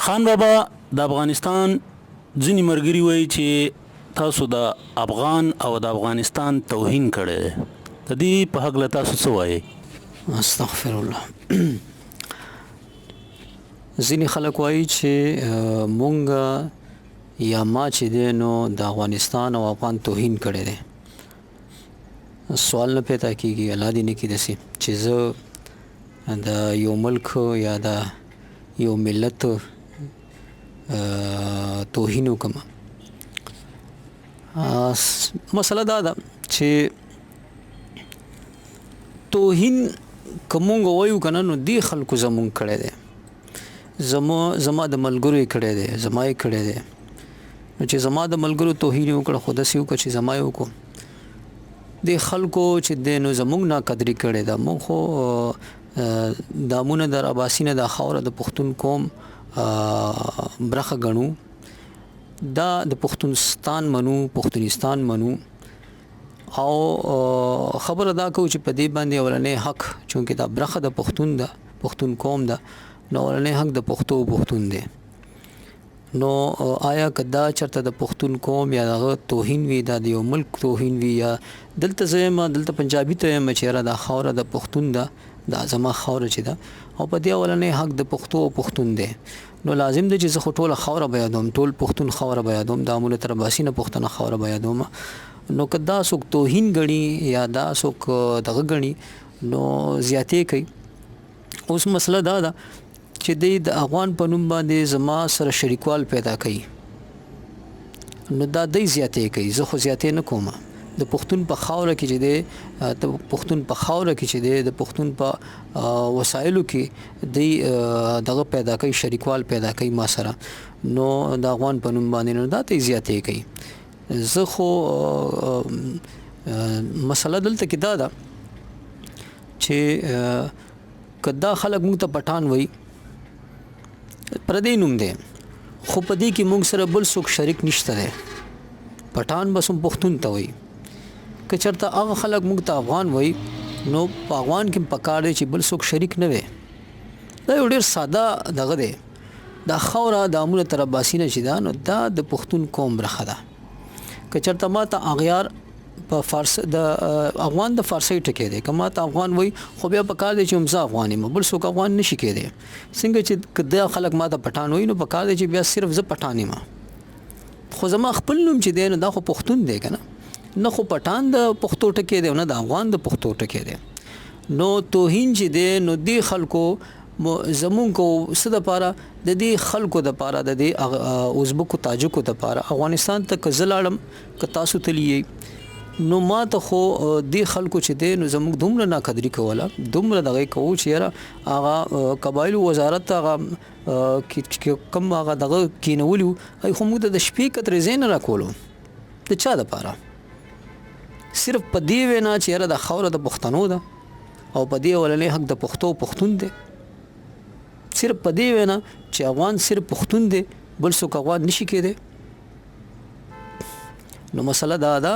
خان بابا د افغانستان ځینې ملګري وایي چې تاسو د افغان او د افغانستان توهین کړی دی. د دې په هکله تاسو څه وایي؟ استغفر الله. ځینې خلک وایي چې مونږ یا ما چې دی نو د افغانستان او افغان توهین کړی دی. سوال نه پیدا کېږي، الله دې نه کړي داسې چې زه د یو ملک یا د یو ملت توهین وکړم. مسله دا ده چې توهین که مونږ وایو که نه نو دې خلکو زمونږ کړی دی، زما د ملګرو یې کړی دی، زما یې کړی دی. نو چې زما د ملګرو توهین یې وکړه خو داسې وکړه چې زما یې وکړو. دې خلکو چې دی نو زمونږ ناقدري کړې ده. مونږ خو دامونه در عباسي نه دا خاوره د پښتون قوم برخه ګڼو، دا د پښتونستان منو، پښتونستان منو. او خبره دا کوو چې په دې باندې اولنې حق چونکې دا برخه د پښتون ده، پښتون قوم ده، نو اولنې حق د پښتو پښتون دی. نو آیا کدا چرته د پښتون قوم یا دغه توهین وي، دا د یو ملک توهین وي، یا دلته زم دلته پنجابي ته یم چې را د خاوره د پښتون ده، دا زما خاوره چې ده او په دې اولنې حق د پښتو او پښتون دی. نو لازم دی چې زه ټوله خاوره بیادوم، ټول پښتون خاوره بیادوم، د امونه تر باسي نه پښتنه خاوره بیادوم. نو کدا څوک توهین غني یا دا څوک دغه غني نو زیاتې کوي. اوس مسله دا ده چې د افغان په نوم باندې زما سره شریکوال پیدا کوي، نو دا د زیاتې کوي، زه خو زیاتې نه کوم. د پښتون په خاوره کې چې دی، د پښتون په خاوره کې چې دی، د پښتون په وسایلو کې دی دغه پیدا کوي، شریکوال پیدا کوي ما سره. نو د افغان په نوم باندې نو دا ته زیاتې کوي. زه خو مسله دلته کې دا ده چې کدا خلک موږ ته پټان وایي، پردی نوم دی، خو په دې کې موږ سره بل څوک شریک نشته دی. پټان بس هم پښتون ته وایي. که چېرته هغه خلک موږ ته افغان وایي نو په افغان کې پکار دی چې بل څوک شریک نه وي. دا یو ډېر ساده دغه دی. دا خاوره د امونه تر عباسي نه چې ده نو دا د پښتون قوم برخه ده. که چېرته ما ته اغیار په فارس د افغان د فارسي ټکی دی، که ما ته افغان وایي خو بیا پکار دی چې هم زه افغان یم، بل څوک افغان نشي کېدی. څنګه چې دا خلک ما ته پټان وایي نو پکار دی چې بیا صرف زه پټان یم، خو زما خپل نوم چې دی نو دا خو پښتون دی که نه. نه خو پټان د پښتو ټکی دی، نه د افغان د پښتو ټکی دی. نو توهین چې دی نو دې خلکو زمونږ کو څه دپاره، د دې خلکو دپاره، د دې ازبکو تاجکو دپاره افغانستان ته که زه لاړم، که تاسو تللی یئ، نو ما ته خو دې خلکو چې دی نو زموږ دومره ناقدري کوله، دومره دغه کوو چې یاره هغه قبایلو وزارت ته هغه کم هغه دغه کېنولي وو، خو موږ ته د شپې کترې ځای نه راکولو. د چا دپاره؟ صرف په دې وینا چې یاره د خاوره د پښتنو ده او په دې اولنې حق د پښتو پښتون دی. صرف په دې وینا چې افغان صرف پښتون دی، بل څوک افغان نشي کېدی. نو مسله دا ده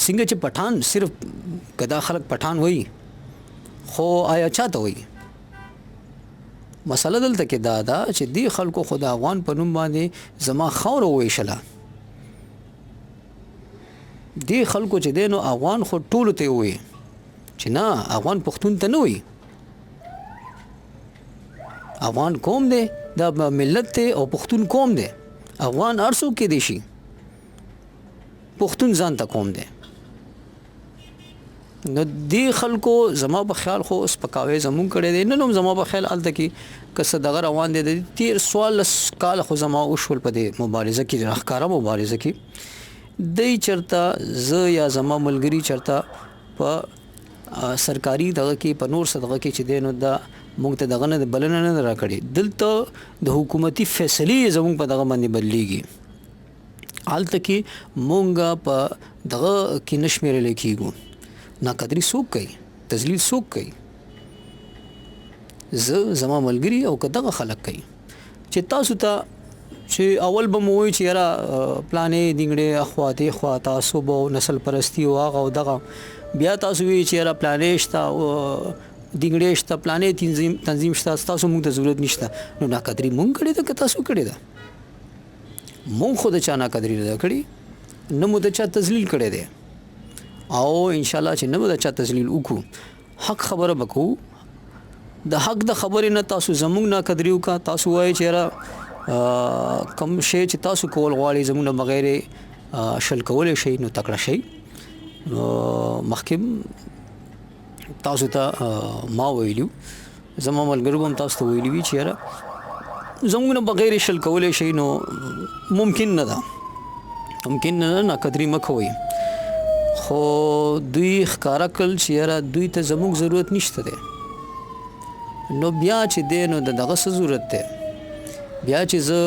څنګه چې پټان صرف کدا خلک پټان وایي، خو آیا چاته وایي؟ مسله دلته کې دا ده چې دې خلکو خو د افغان په نوم باندې زما خاوره وویشله. دې خلکو چې دی نو افغان خو ټولو ته وایي چې نه، افغان پښتون ته نه وایي. افغان قوم دی، دا ملت دی او پښتون قوم دی. افغان هر څوک کېدی شي، پښتون ځان ته قوم دی. نو دې خلکو زما په خیال خو سپکاوی زمونږ کړی دی. نن هم زما په خیال هلته کې که څه دغه روان دی، د 13 کاله خو زما وشول په دې مبارزه کې، ښکاره مبارزه کې. دی چېرته زه یا زما ملګري چېرته په سرکاري دغه کې په نور څه دغه کې چې دی نو دا موږ ته دغه نه بلنه نه راکړې. دلته د حکومتي فیصلې زموږ په دغه باندې بدلیږي. هلته کې مونږ په دغه کې نه شمېرلی کېږو. ناقدري څوک کوي؟ تذلیل څوک کوي؟ زه، زما ملګري او که دغه خلک کوي چې تاسو ته چې اول به مو وایي چې یاره پلانې دینګړې اخواتې خوا تعصب او نسل پرستي او هغه او دغه، بیا تاسو وایي چې یاره پلانې شته دینګړې شته پلانې تنظیم شته تاسو موږ ته ضرورت نشته نو ناقدري موږ کړې ده که تاسو کړې ده موږ خو د چا ناقدري نه کړې نه مو د چا تذلیل کړی دی او ان شاء الله چې نه مو د چا تذلیل وکړو حق خبره وکړو د حق د خبرې نه تاسو زموږ ناقدري وکړه تاسو وایئ چې کم شی چې تاسو کول غواړئ زموږ نه بغیر شل کولی شئ نو تکړه شئ نو مخکې تاسو ته ما ویلو زما ملګرو هم تاسو ته ویلي وي چې یاره زموږ نه بغیر شل کولی شئ نو ممکن نه ده ممکن نه ناقدري مه کوئ خو دوی ښکاره کړل چې یاره دوی ته زموږ ضرورت نشته دی نو بیا چې دی نو د دغه څه ضرورت دی بیا چې زه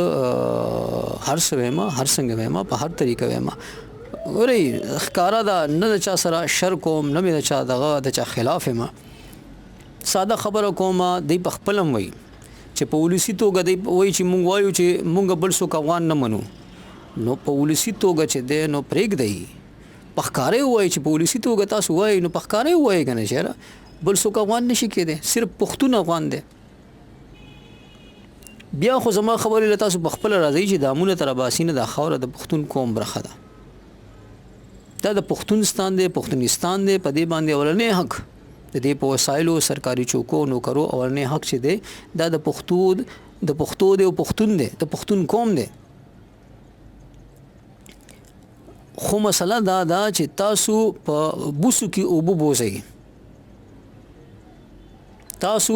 هر څه وایم هر څنګه وایم په هر طریقه وایم ګورئ ښکاره ده نه د چا سره شر کوم نه مې د چا دغه د چا خلاف یم ساده خبره کوم دی په خپل هم وایي چې په ولسي توګه دی وایي چې مونږ وایو چې مونږ بل څوک افغان نه منو نو په ولسي توګه چې دی نو پرېږدئ په ښکاره وایي چې په ولسي توګه تاسو وایي نو په ښکاره وایي که نه چې بل څوک افغان نشي کېدی صرف پښتون افغان دی بیا خو زما خبرې له تاسو په خپله راځئ چې د امونه تر اباسي نه دا خاوره د پښتون قوم برخه ده دا د پښتونستان دی پښتونستان دی په دې باندې اولنی حق د دې په وسایلو سرکاري چوکو نوکرو اولنی حق چې دی دا د پښتو دی او پښتون دی د پښتون قوم دی خو مسله دا ده چې تاسو په بوسو کې اوبه بوځئ تاسو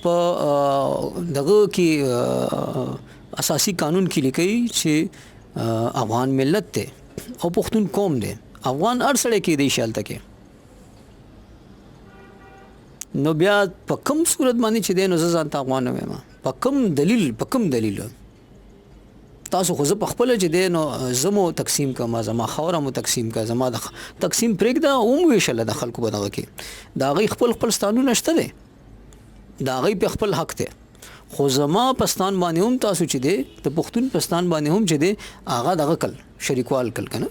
په دغه کې اساسي قانون کې لیکي چې افغان ملت دی او پښتون قوم دی افغان هر سړی کې دی شالته کې نو بیا په کوم صورت باندې چې دی نو زه ځان ته افغان وایم په کوم دلیل تاسو خو زه په خپله چې دی نو زه مو تقسیم کړم زما خاوره مو تقسیم کړه زما د تقسیم پرېږده ومویشله د خلکو په دغه کې د هغوی خپل ستانونه شته دی د هغوی په خپل حق دی خو زما پستان باندې هم تاسو چې دی د پښتون پستان باندې هم چې دی هغه دغه کل شریکوال کل که نه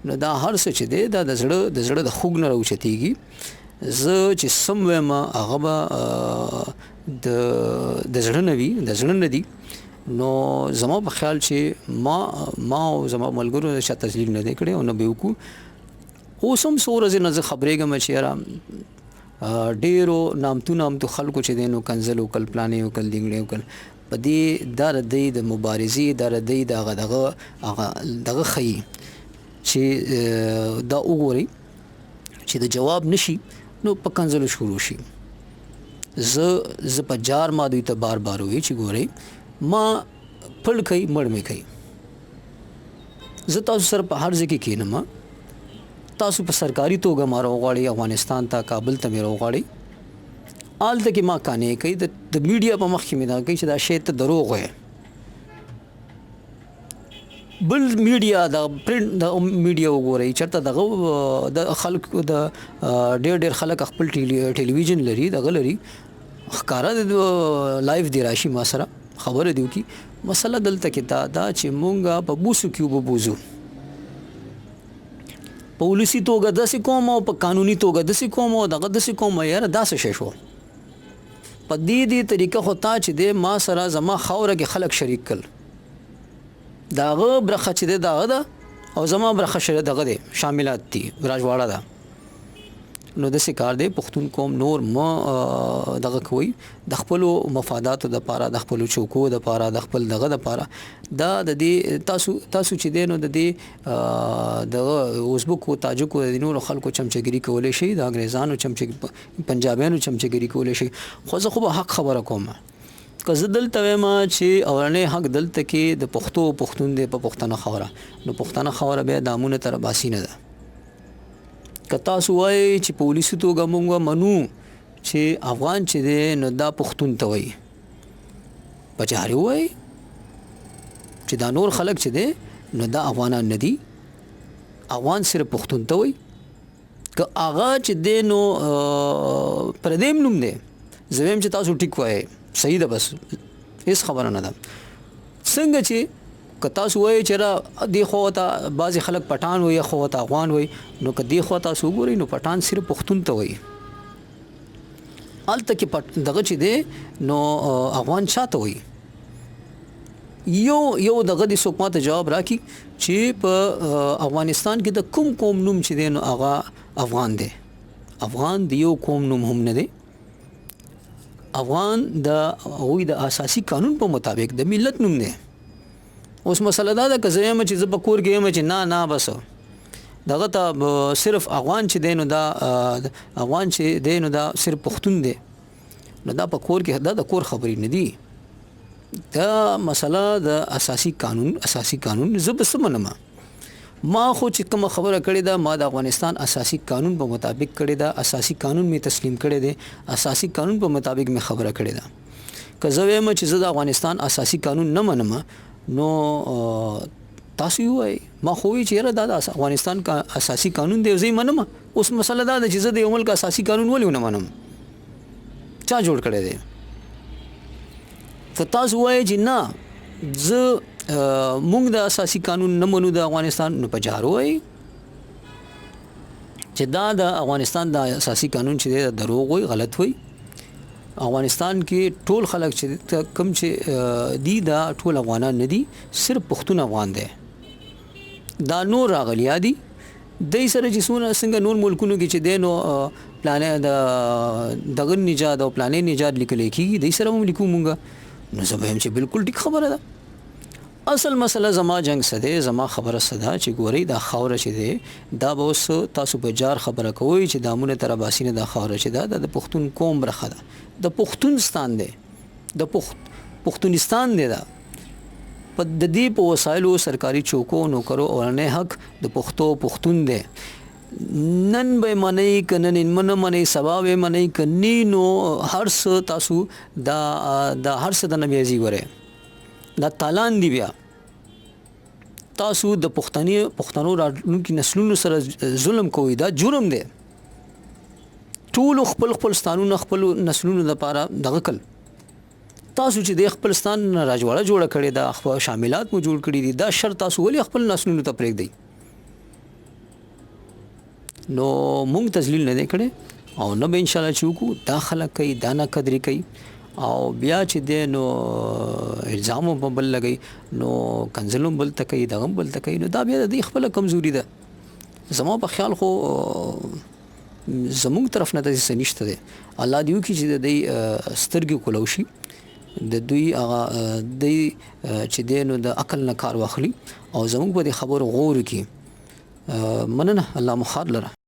نو دا هر څه چې دی دا د زړه د خوږ نه راوچتېږي زه چې سم وایم هغه به د زړه نه وي د زړه نه دي نو زما په خیال چې ما او زما ملګرو د چا تذلیل نه دی کړی او نه به وکړو اوس هم څو ورځې نه زه خبرېږم چې یاره ډېرو نامتو خلکو چې دی نو کنځل وکړل پلانې وکړل دینګړې وکړل په دې دا د دوی د مبارزې دا د دوی د دغه ښیي چې دا وګورئ چې د جواب نشي نو په کنځلو شروع شي زه په جار ما دوی ته بار وایي چې ګورئ ما پړ کوي مړ مې کوي زه تاسو سره په هر ځای کې کښېنم تاسو په سرکاري توګه ما راوغواړئ افغانستان ته کابل ته مې راوغواړئ هلته کې ما قانع کوي د میډیا په مخ کې مې دا کوي چې دا شی ته دروغ وایي بل میډیا د پرنټ د میډیا وګورئ چېرته دغه د خلکو د ډېر خلک خپل ټلویزیون لري دغه لري ښکاره لایف دی راشي ما سره خبره دی وکړي مسله دلته کې دا چې مونږ په بوسو کې اوبه بوځو په ولسي توګه داسې کوم او په قانوني توګه داسې کوم او دغه داسې کوم یاره داسې شی شو په دې طریقه خو تا چې دی ما سره زما خاوره کې خلک شریک کړل دغه برخه چې دی دغه ده او زما برخه دغه دی شاملات دي راجواړه ده نو داسې کار دی پښتون قوم نور ما دغه کوي د خپلو مفاداتو دپاره د خپلو چوکو دپاره د خپل دغه دپاره دا د دې تاسو چې دی نو د دې دغه ازبکو تاجکو د نورو خلکو چمچګري کولی شي د انګریزانو پنجابیانو چمچګري کولی شي خو زه خو به حق خبره کوم که زه دلته وایم چې اولنی حق دلته کې د پښتون دی په پښتنه خاوره نو پښتنه خاوره بیا د امونه تر اباسي نه ده که تاسو وایئ چې په ولسي توګه مونږ منو چې افغان چې دی نو دا پښتون ته وایي په جاري وایي چې دا نور خلک چې دی نو دا افغانان نه دي افغان صرف پښتون ته وایي که هغه چې دی نو پردیم نوم دی زه وایم چې تاسو ټیک وایئ صحیح ده بس هیڅ خبره نه ده څنګه چې که تاسو وایئ چې دې خوا ته بعضې خلک پټان وایي یا خوا ته افغان وایي نو که دې خوا تاسو وګورئ نو پټان صرف پښتون ته وایي الته کې دغه چې دی نو افغان چاته وي یو دغه د څوک ماته جواب راکړي چې په افغانستان کې د کوم قوم نوم چې دی نو هغه افغان دی افغان د یو قوم نوم هم نه دی افغان د هغوی د اساسي قانون په مطابق د ملت نوم دی اوس مسله دا ده که زه یم چې زه په کور کې یم چې نه بس دغه ته صرف افغان چې دی نو دا افغان چې دی نو دا صرف پښتون دی نو دا په کور کې دا د کور خبرې نه دي دا مسله د اساسي قانون زه به څه منم ما خو چې کوم خبره کړې ده ما د افغانستان اساسي قانون په مطابق کړې ده اساسي قانون می تسلیم کړی دی اساسي قانون په مطابق می خبره کړې ده که زه وایم چې زه د افغانستان اساسي قانون نه منم نو تاسو وایي ما خو وی چې دا د افغانستان کا اساسي قانون دی زه منم اوس مسله دا ده چې زه د یو ملک اساسي قانون ولې نه منم چا جوړ کړی دی که تاسو وایي چې نه زه مونږ د اساسي قانون نه منو د افغانستان نو په جارو وایي چې دا د افغانستان د اساسي قانون چې دی دروغ وي غلط وي افغانستان کې ټول خلک چې کم چې دی دا ټول افغانان نه دي صرف پښتون افغان دی دا نور راغلیا دي دای سره چې څنګه نور ملکونو کې چې دی نو پلان د دغه نجات او پلانې نجات لیکل کېږي دای سره هم لیکو مونږ نو زه به هم چې بالکل ټیک خبره ده اصل مسله زما جنگ سده زما خبره سده چې ګوري دا خاور چې دی دا به اوس تاسو په جار خبره کوي چې دامونه تر باسینه دا خاور چې دا د پښتون قوم برخه ده د پښتونستان دی د پښتونستان دی دا په د دې په وسایلو سرکاري چوکو نوکرو اورنه حق د پښتون دی نن به منی کنن من منی سبا به منی کني نو هر څه تاسو دا هر څه د نبی ازي وره دا تالان دی بیا تاسو د پښتنو راتلونکي نسلونو سره ظلم کوي دا جرم دی ټول خپل ستانونو خپل نسلونو لپاره دغه کل تاسو چې د خپلستان راجواړه جوړه کړې دا خپل شاملات مو جوړ کړی دي دا شر تاسو ولې خپل نسلونو ته پرېږدئ نو مونږ تذلیل نه کړي او نه به ان شاء الله چې وکړو دا خلک کوي دا نه قدرې کوي او بیا چې دی نو الزام په بل لګي نو کنزلوم بل تکي دغه بل تکي نو دا بیا د خپل کمزوري ده زمو په خیال خو زموږ طرف نه د سنشته ده الله دیو کی چې د سترګې کولوشي د دوی هغه د چې دی نو د عقل نه کار واخلي او زموږ په خبر غور کی مننه الله مخاطب لره